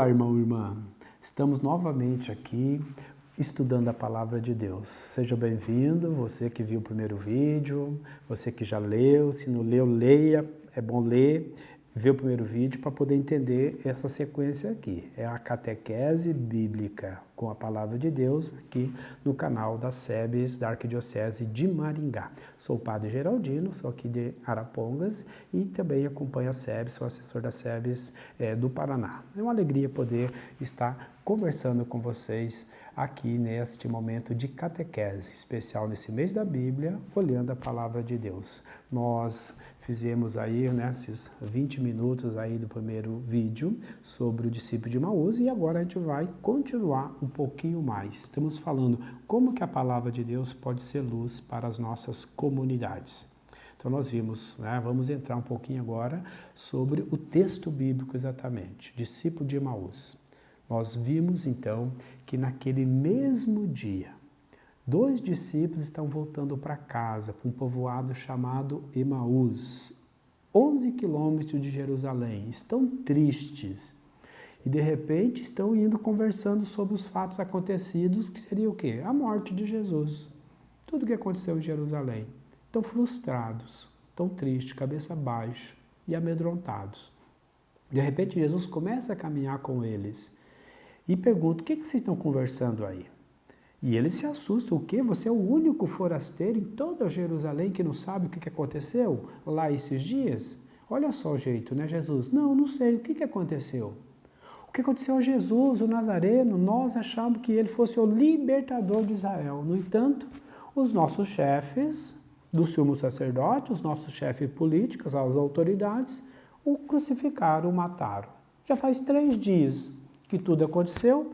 Olá, irmão e irmã. Estamos novamente aqui estudando a Palavra de Deus. Seja bem-vindo, você que viu o primeiro vídeo, você que já leu, se não leu, leia. É bom ler, ver o primeiro vídeo para poder entender essa sequência aqui. É a catequese bíblica com a Palavra de Deus aqui no canal da SEBS da Arquidiocese de Maringá. Sou o Padre Geraldino, sou aqui de Arapongas e também acompanho a SEBS, sou assessor da SEBS do Paraná. É uma alegria poder estar conversando com vocês aqui neste momento de catequese, especial nesse mês da Bíblia, olhando a Palavra de Deus. Nós fizemos aí, esses 20 minutos aí do primeiro vídeo sobre o discípulo de Emaús e agora a gente vai continuar um pouquinho mais. Estamos falando como que a Palavra de Deus pode ser luz para as nossas comunidades. Então nós vimos, vamos entrar um pouquinho agora sobre o texto bíblico exatamente, discípulo de Emaús. Nós vimos então que naquele mesmo dia, 2 discípulos estão voltando para casa, para um povoado chamado Emaús, 11 quilômetros de Jerusalém. Estão tristes e de repente estão indo conversando sobre os fatos acontecidos, que seria o quê? A morte de Jesus. Tudo o que aconteceu em Jerusalém. Estão frustrados, estão tristes, cabeça baixa e amedrontados. De repente Jesus começa a caminhar com eles e pergunta: o que vocês estão conversando aí? E eles se assustam. O quê? Você é o único forasteiro em toda Jerusalém que não sabe o que aconteceu lá esses dias? Olha só o jeito, né, Jesus? Não sei. O que aconteceu? O que aconteceu a Jesus, o Nazareno? Nós achamos que ele fosse o libertador de Israel. No entanto, os nossos chefes do sumo sacerdote, os nossos chefes políticos, as autoridades, o crucificaram, o mataram. Já faz 3 dias que tudo aconteceu,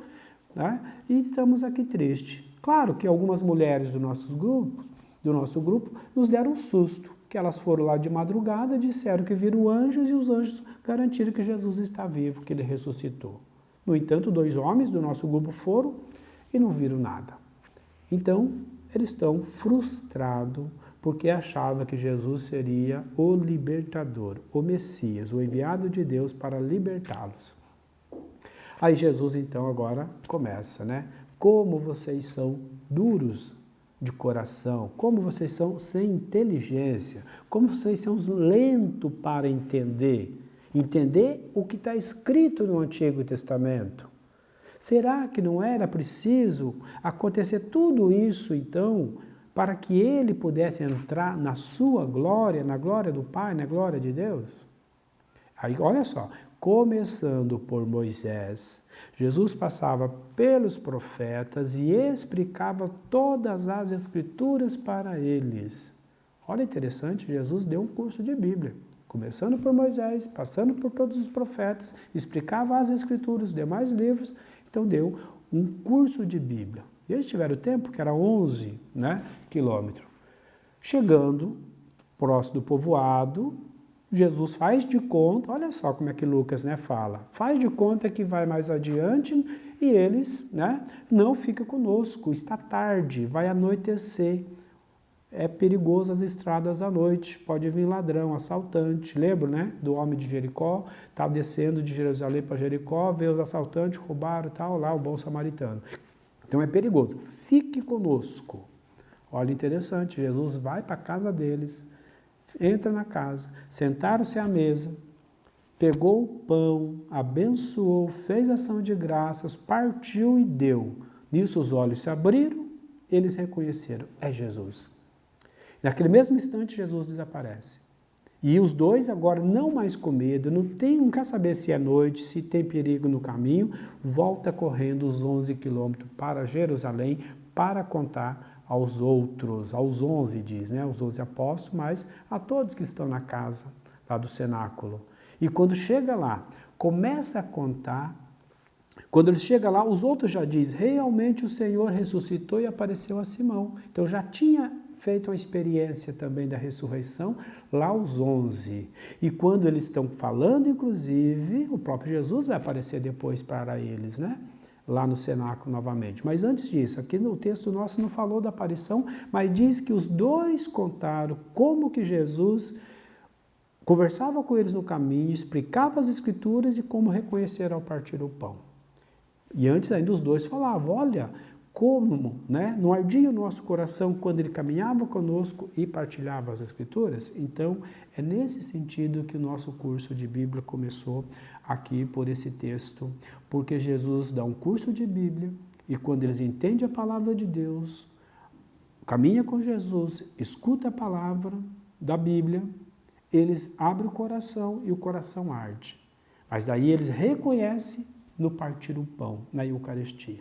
e estamos aqui tristes. Claro que algumas mulheres do nosso grupo nos deram um susto, que elas foram lá de madrugada, disseram que viram anjos e os anjos garantiram que Jesus está vivo, que ele ressuscitou. No entanto, 2 homens do nosso grupo foram e não viram nada. Então, eles estão frustrados porque achavam que Jesus seria o libertador, o Messias, o enviado de Deus para libertá-los. Aí Jesus então agora começa, Como vocês são duros de coração, como vocês são sem inteligência, como vocês são lentos para entender o que está escrito no Antigo Testamento. Será que não era preciso acontecer tudo isso então, para que ele pudesse entrar na sua glória, na glória do Pai, na glória de Deus? Aí olha só, começando por Moisés, Jesus passava pelos profetas e explicava todas as escrituras para eles. Olha, interessante, Jesus deu um curso de Bíblia, começando por Moisés, passando por todos os profetas, explicava as escrituras, os demais livros, então deu um curso de Bíblia. E eles tiveram tempo, que era 11 quilômetros. Chegando próximo do povoado, Jesus faz de conta, olha só como é que Lucas fala, faz de conta que vai mais adiante e eles não ficam conosco, está tarde, vai anoitecer, é perigoso as estradas da noite, pode vir ladrão, assaltante, lembra do homem de Jericó, estava descendo de Jerusalém para Jericó, veio os assaltantes, roubaram lá o bom samaritano. Então é perigoso, fique conosco. Olha, interessante, Jesus vai para a casa deles, entra na casa, sentaram-se à mesa, pegou o pão, abençoou, fez ação de graças, partiu e deu. Nisso os olhos se abriram, eles reconheceram, é Jesus. Naquele mesmo instante Jesus desaparece. E os 2 agora não mais com medo, não quer saber se é noite, se tem perigo no caminho, volta correndo os 11 quilômetros para Jerusalém para contar aos outros, aos 11 diz, os 11 apóstolos, mas a todos que estão na casa lá do cenáculo. E quando chega lá, começa a contar, quando ele chega lá, os outros já dizem, realmente o Senhor ressuscitou e apareceu a Simão. Então já tinha feito a experiência também da ressurreição, lá os 11. E quando eles estão falando, inclusive, o próprio Jesus vai aparecer depois para eles, lá no cenáculo novamente. Mas antes disso, aqui no texto nosso não falou da aparição, mas diz que os 2 contaram como que Jesus conversava com eles no caminho, explicava as escrituras e como reconheceram ao partir o pão. E antes ainda os dois falavam, olha, como, né? Não ardia o nosso coração quando ele caminhava conosco e partilhava as Escrituras? Então, é nesse sentido que o nosso curso de Bíblia começou aqui por esse texto, porque Jesus dá um curso de Bíblia e quando eles entendem a palavra de Deus, caminha com Jesus, escuta a palavra da Bíblia, eles abrem o coração e o coração arde. Mas daí eles reconhecem no partir o pão, na Eucaristia.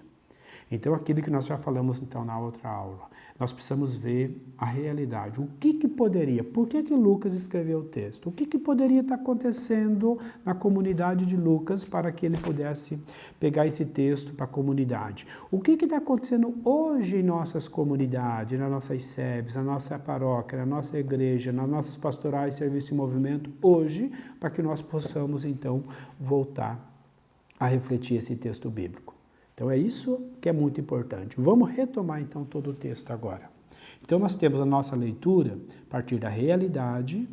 Então, aquilo que nós já falamos então na outra aula, nós precisamos ver a realidade. O que poderia, por que Lucas escreveu o texto? O que poderia estar acontecendo na comunidade de Lucas para que ele pudesse pegar esse texto para a comunidade? O que está acontecendo hoje em nossas comunidades, nas nossas SEBs, na nossa paróquia, na nossa igreja, nas nossas pastorais, serviço e movimento, hoje, para que nós possamos então voltar a refletir esse texto bíblico. Então é isso que é muito importante. Vamos retomar então todo o texto agora. Então nós temos a nossa leitura a partir da realidade,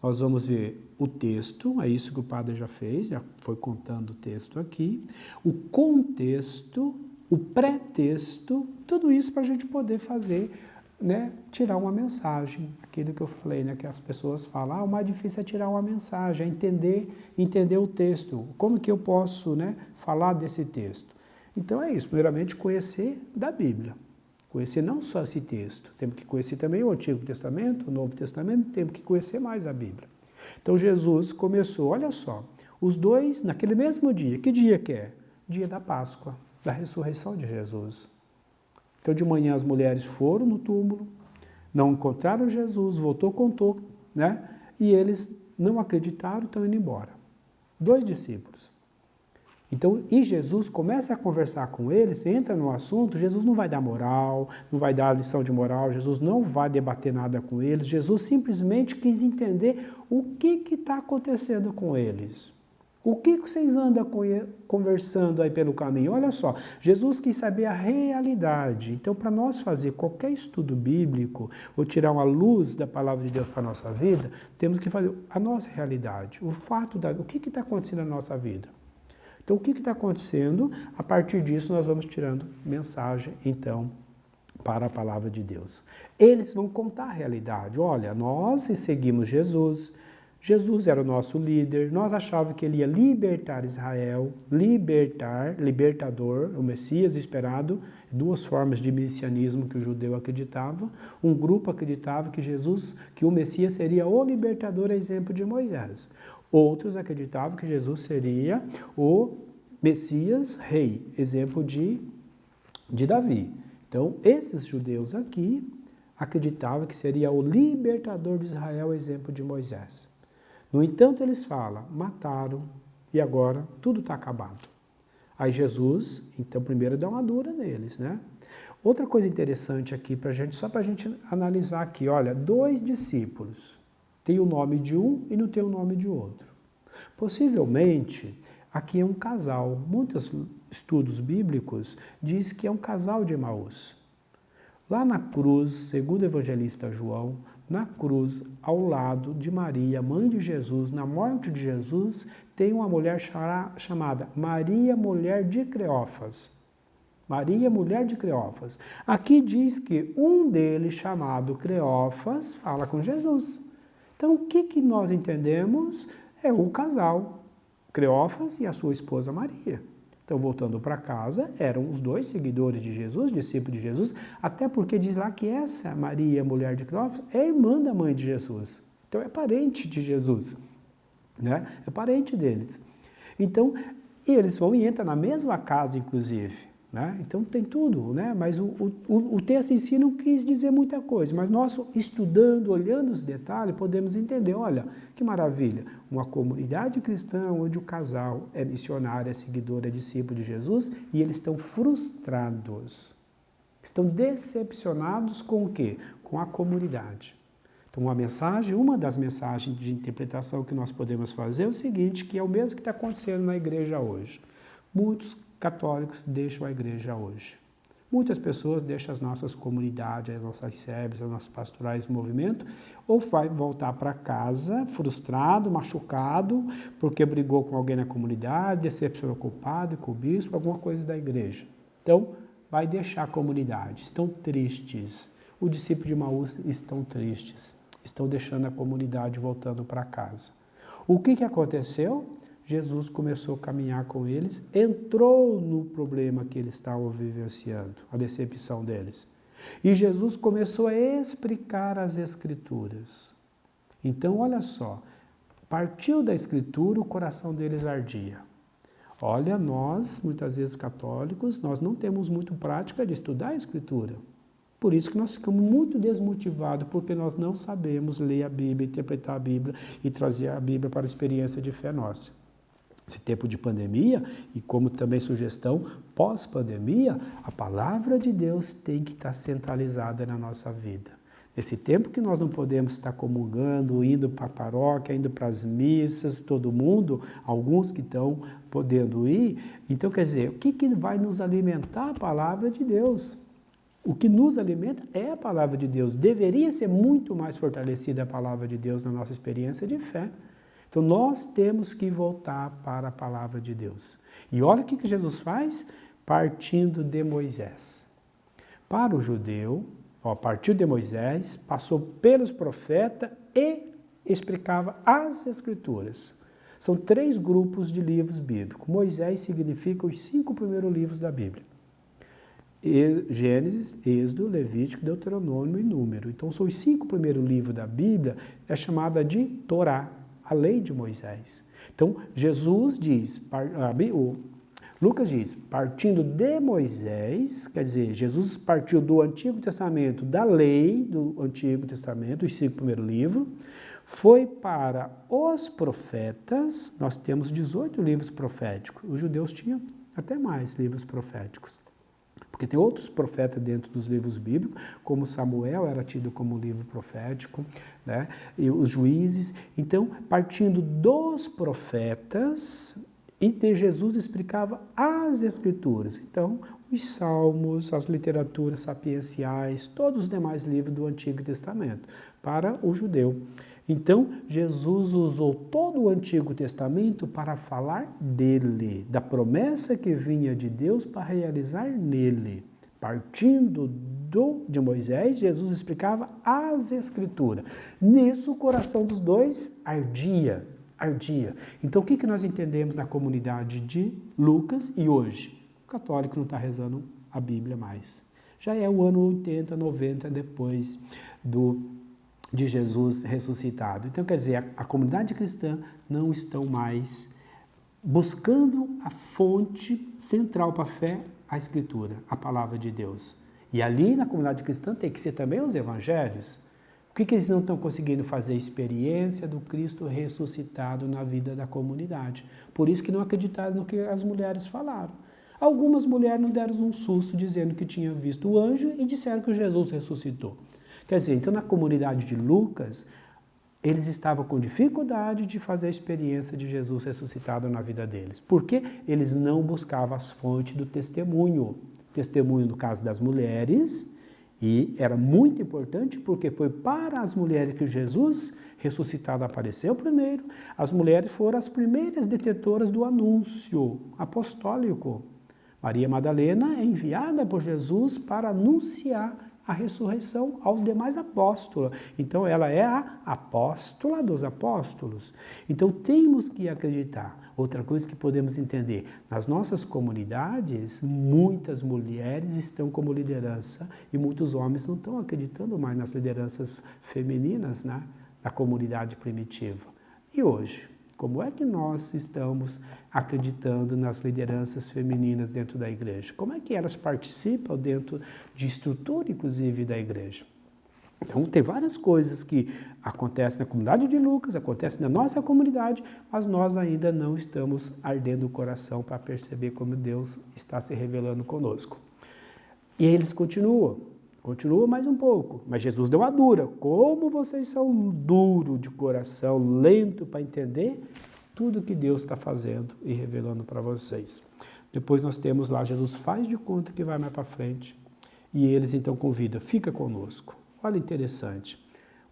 nós vamos ver o texto, é isso que o padre já fez, já foi contando o texto aqui, o contexto, o pré-texto, tudo isso para a gente poder fazer, né, tirar uma mensagem, aquilo que eu falei, né, que as pessoas falam, o mais difícil é tirar uma mensagem, é entender o texto, como que eu posso, né, falar desse texto. Então é isso, primeiramente conhecer da Bíblia, conhecer não só esse texto, temos que conhecer também o Antigo Testamento, o Novo Testamento, temos que conhecer mais a Bíblia. Então Jesus começou, olha só, os dois naquele mesmo dia, que dia que é? Dia da Páscoa, da ressurreição de Jesus. Então de manhã as mulheres foram no túmulo, não encontraram Jesus, voltou, contou, né? E eles não acreditaram, estão indo embora. 2 discípulos. Então, e Jesus começa a conversar com eles, entra no assunto, Jesus não vai dar moral, não vai dar lição de moral, Jesus não vai debater nada com eles, Jesus simplesmente quis entender o que está acontecendo com eles. O que vocês andam conversando aí pelo caminho? Olha só, Jesus quis saber a realidade. Então, para nós fazer qualquer estudo bíblico ou tirar uma luz da palavra de Deus para a nossa vida, temos que fazer a nossa realidade, o fato o que está acontecendo na nossa vida. Então, o que está acontecendo? A partir disso, nós vamos tirando mensagem, então, para a palavra de Deus. Eles vão contar a realidade. Olha, nós seguimos Jesus, Jesus era o nosso líder, nós achávamos que ele ia libertar Israel, libertador, o Messias esperado, 2 formas de messianismo que o judeu acreditava. Um grupo acreditava que o Messias seria o libertador, a exemplo de Moisés. Outros acreditavam que Jesus seria o Messias rei, exemplo de Davi. Então, esses judeus aqui acreditavam que seria o libertador de Israel, exemplo de Moisés. No entanto, eles falam, mataram e agora tudo está acabado. Aí Jesus, então, primeiro dá uma dura neles, né? Outra coisa interessante aqui, só para a gente analisar aqui, olha, 2 discípulos. Tem o nome de um e não tem o nome de outro. Possivelmente, aqui é um casal. Muitos estudos bíblicos dizem que é um casal de Emaús. Lá na cruz, segundo o evangelista João, na cruz, ao lado de Maria, mãe de Jesus, na morte de Jesus, tem uma mulher chamada Maria, mulher de Cleófas. Maria, mulher de Cleófas. Aqui diz que um deles, chamado Cleófas, fala com Jesus. Então, o que nós entendemos é o casal, Cleófas e a sua esposa Maria. Então, voltando para casa, eram os 2 seguidores de Jesus, discípulos de Jesus, até porque diz lá que essa Maria, mulher de Cleófas, é irmã da mãe de Jesus. Então, é parente de Jesus, né? É parente deles. Então, eles vão e entram na mesma casa, inclusive. Né? Então tem tudo, né? Mas o texto em si não quis dizer muita coisa, mas nós estudando, olhando os detalhes, podemos entender, olha, que maravilha, uma comunidade cristã onde o casal é missionário, é seguidor, é discípulo de Jesus e eles estão frustrados, estão decepcionados com o quê? Com a comunidade. Então uma das mensagens de interpretação que nós podemos fazer é o seguinte, que é o mesmo que está acontecendo na igreja hoje. Muitos católicos deixam a igreja hoje. Muitas pessoas deixam as nossas comunidades, as nossas SEBs, as nossas pastorais em movimento, ou vai voltar para casa frustrado, machucado, porque brigou com alguém na comunidade, decepcionou com o padre, com o bispo, alguma coisa da igreja. Então, vai deixar a comunidade. Estão tristes. Os discípulos de Emaús estão tristes. Estão deixando a comunidade, voltando para casa. O que aconteceu? Jesus começou a caminhar com eles, entrou no problema que eles estavam vivenciando, a decepção deles. E Jesus começou a explicar as Escrituras. Então, olha só, partiu da Escritura, o coração deles ardia. Olha, nós, muitas vezes católicos, nós não temos muito prática de estudar a Escritura. Por isso que nós ficamos muito desmotivados, porque nós não sabemos ler a Bíblia, interpretar a Bíblia e trazer a Bíblia para a experiência de fé nossa. Esse tempo de pandemia, e como também sugestão pós-pandemia, a palavra de Deus tem que estar centralizada na nossa vida. Nesse tempo que nós não podemos estar comungando, indo para a paróquia, indo para as missas, todo mundo, alguns que estão podendo ir, então quer dizer, o que vai nos alimentar? A palavra de Deus. O que nos alimenta é a palavra de Deus. Deveria ser muito mais fortalecida a palavra de Deus na nossa experiência de fé. Então, nós temos que voltar para a palavra de Deus. E olha o que Jesus faz, partindo de Moisés. Para o judeu, partiu de Moisés, passou pelos profetas e explicava as Escrituras. São 3 grupos de livros bíblicos. Moisés significa os 5 primeiros livros da Bíblia. Gênesis, Êxodo, Levítico, Deuteronômio e Número. Então, são os 5 primeiros livros da Bíblia, é chamada de Torá, a lei de Moisés. Então, Lucas diz, partindo de Moisés, quer dizer, Jesus partiu do Antigo Testamento, da lei do Antigo Testamento, os 5 primeiros livros, foi para os profetas, nós temos 18 livros proféticos, os judeus tinham até mais livros proféticos. Porque tem outros profetas dentro dos livros bíblicos, como Samuel era tido como livro profético, né? E os juízes. Então, partindo dos profetas, e Jesus explicava as Escrituras. Então, os salmos, as literaturas sapienciais, todos os demais livros do Antigo Testamento, para o judeu. Então, Jesus usou todo o Antigo Testamento para falar dele, da promessa que vinha de Deus para realizar nele. Partindo de Moisés, Jesus explicava as Escrituras. Nisso, o coração dos dois ardia. Então, o que nós entendemos na comunidade de Lucas e hoje? O católico não está rezando a Bíblia mais. Já é o ano 80, 90 depois de Jesus ressuscitado. Então, quer dizer, a comunidade cristã não estão mais buscando a fonte central para a fé, a Escritura, a palavra de Deus. E ali na comunidade cristã tem que ser também os evangelhos. O que eles não estão conseguindo fazer? Experiência do Cristo ressuscitado na vida da comunidade. Por isso que não acreditaram no que as mulheres falaram. Algumas mulheres não deram um susto dizendo que tinham visto o anjo e disseram que Jesus ressuscitou. Quer dizer, então na comunidade de Lucas, eles estavam com dificuldade de fazer a experiência de Jesus ressuscitado na vida deles. Porque eles não buscavam as fontes do testemunho. Testemunho no caso das mulheres, e era muito importante porque foi para as mulheres que Jesus ressuscitado apareceu primeiro. As mulheres foram as primeiras detetoras do anúncio apostólico. Maria Madalena é enviada por Jesus para anunciar a ressurreição aos demais apóstolos. Então, ela é a apóstola dos apóstolos. Então, temos que acreditar. Outra coisa que podemos entender, nas nossas comunidades, muitas mulheres estão como liderança e muitos homens não estão acreditando mais nas lideranças femininas, né, da comunidade primitiva. E hoje? Como é que nós estamos acreditando nas lideranças femininas dentro da igreja? Como é que elas participam dentro de estrutura, inclusive, da igreja? Então, tem várias coisas que acontecem na comunidade de Lucas, acontecem na nossa comunidade, mas nós ainda não estamos ardendo o coração para perceber como Deus está se revelando conosco. E aí eles continuam mais um pouco, mas Jesus deu uma dura. Como vocês são duros de coração, lento para entender tudo que Deus está fazendo e revelando para vocês. Depois nós temos lá, Jesus faz de conta que vai mais para frente. E eles então convidam, fica conosco. Olha interessante.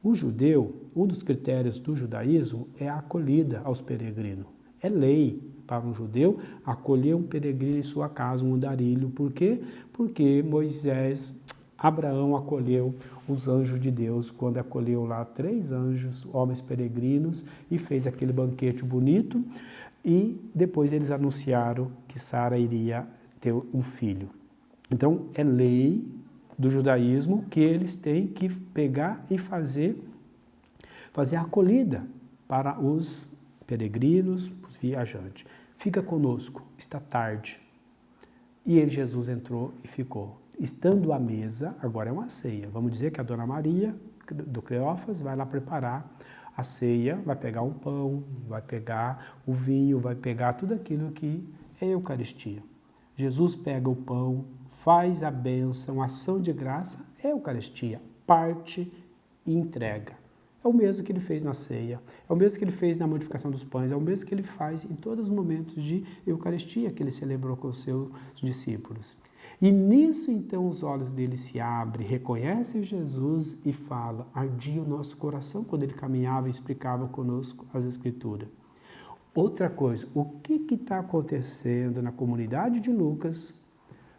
O judeu, um dos critérios do judaísmo é a acolhida aos peregrinos. É lei para um judeu acolher um peregrino em sua casa, um andarilho. Por quê? Porque Abraão acolheu os anjos de Deus, quando acolheu lá 3 anjos, homens peregrinos, e fez aquele banquete bonito. E depois eles anunciaram que Sara iria ter um filho. Então, é lei do judaísmo que eles têm que pegar e fazer a acolhida para os peregrinos, os viajantes. Fica conosco, está tarde. E Jesus entrou e ficou. Estando à mesa, agora é uma ceia. Vamos dizer que a Dona Maria, do Cleófas, vai lá preparar a ceia, vai pegar um pão, vai pegar o vinho, vai pegar tudo aquilo que é Eucaristia. Jesus pega o pão, faz a bênção, a ação de graça, é Eucaristia, parte e entrega. É o mesmo que ele fez na ceia, é o mesmo que ele fez na multiplicação dos pães, é o mesmo que ele faz em todos os momentos de Eucaristia que ele celebrou com os seus discípulos. E nisso, então, os olhos dele se abrem, reconhece Jesus e fala, ardia o nosso coração quando ele caminhava e explicava conosco as Escrituras. Outra coisa, o que está acontecendo na comunidade de Lucas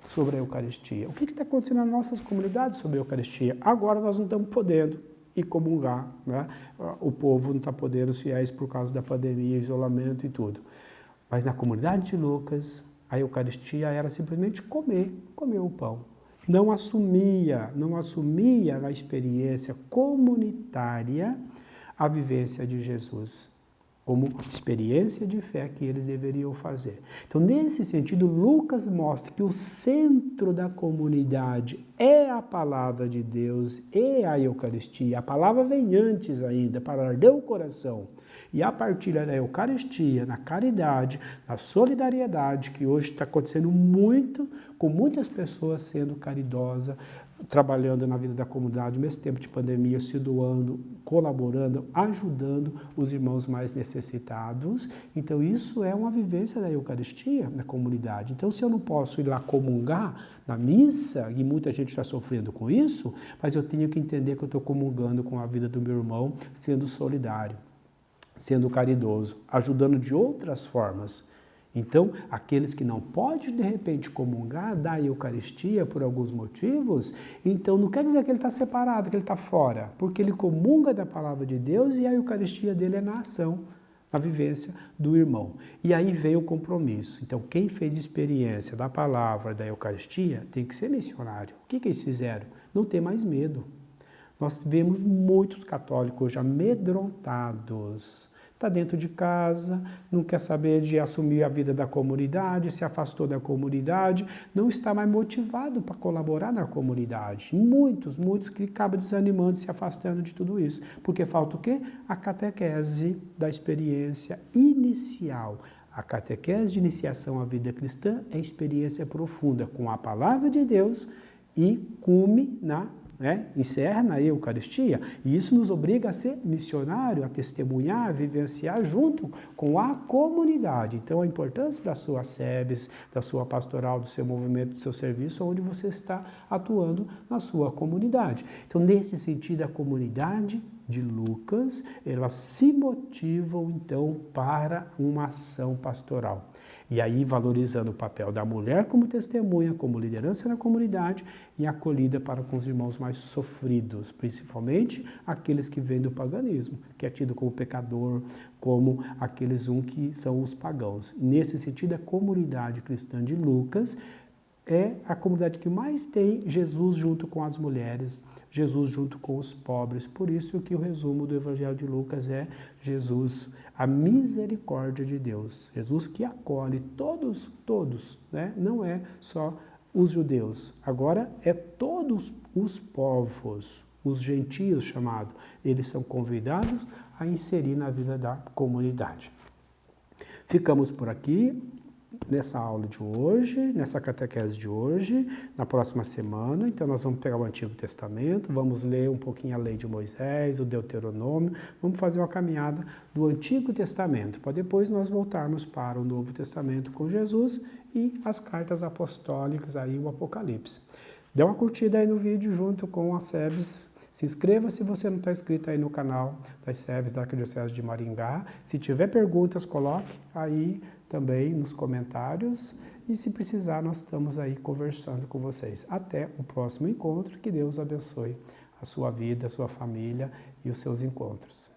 sobre a Eucaristia? O que está acontecendo nas nossas comunidades sobre a Eucaristia? Agora nós não estamos podendo ir comungar, né? O povo não está podendo, os fiéis, por causa da pandemia, isolamento e tudo. Mas na comunidade de Lucas, a Eucaristia era simplesmente comer o pão. Não assumia na experiência comunitária a vivência de Jesus, como experiência de fé que eles deveriam fazer. Então, nesse sentido, Lucas mostra que o centro da comunidade é a palavra de Deus e a Eucaristia. A palavra vem antes ainda, para arder o coração. E a partir da Eucaristia, na caridade, na solidariedade, que hoje está acontecendo muito, com muitas pessoas sendo caridosas, trabalhando na vida da comunidade, nesse tempo de pandemia, se doando, colaborando, ajudando os irmãos mais necessitados. Então, isso é uma vivência da Eucaristia na comunidade. Então, se eu não posso ir lá comungar na missa, e muita gente está sofrendo com isso, mas eu tenho que entender que eu estou comungando com a vida do meu irmão, sendo solidário, sendo caridoso, ajudando de outras formas. Então, aqueles que não podem, de repente, comungar da Eucaristia por alguns motivos, então não quer dizer que ele está separado, que ele está fora, porque ele comunga da palavra de Deus e a Eucaristia dele é na ação, na vivência do irmão. E aí veio o compromisso. Então, quem fez experiência da palavra da Eucaristia tem que ser missionário. O que eles fizeram? Não ter mais medo. Nós vemos muitos católicos hoje amedrontados. Está dentro de casa, não quer saber de assumir a vida da comunidade, se afastou da comunidade, não está mais motivado para colaborar na comunidade. Muitos que acabam desanimando, se afastando de tudo isso. Porque falta o quê? A catequese da experiência inicial. A catequese de iniciação à vida cristã é experiência profunda com a palavra de Deus e cume encerra na Eucaristia, e isso nos obriga a ser missionário, a testemunhar, a vivenciar junto com a comunidade. Então, a importância da sua SEBS, da sua pastoral, do seu movimento, do seu serviço, onde você está atuando na sua comunidade. Então, nesse sentido, a comunidade de Lucas, elas se motivam, então, para uma ação pastoral. E aí, valorizando o papel da mulher como testemunha, como liderança na comunidade e acolhida para com os irmãos mais sofridos, principalmente aqueles que vêm do paganismo, que é tido como pecador, como aqueles que são os pagãos. Nesse sentido, a comunidade cristã de Lucas é a comunidade que mais tem Jesus junto com as mulheres, Jesus junto com os pobres. Por isso que o resumo do Evangelho de Lucas é Jesus, a misericórdia de Deus. Jesus que acolhe todos, né? Não é só os judeus. Agora é todos os povos, os gentios chamados. Eles são convidados a inserir na vida da comunidade. Ficamos por aqui. nessa aula de hoje, nessa catequese de hoje, na próxima semana. Então nós vamos pegar o Antigo Testamento, vamos ler um pouquinho a Lei de Moisés, o Deuteronômio, vamos fazer uma caminhada do Antigo Testamento, para depois nós voltarmos para o Novo Testamento com Jesus e as cartas apostólicas, aí o Apocalipse. Dê uma curtida aí no vídeo junto com a SEBS. Se inscreva se você não está inscrito aí no canal das SEBS da Arquidiocese de Maringá. Se tiver perguntas, coloque aí também nos comentários. E se precisar, nós estamos aí conversando com vocês. Até o próximo encontro. Que Deus abençoe a sua vida, a sua família e os seus encontros.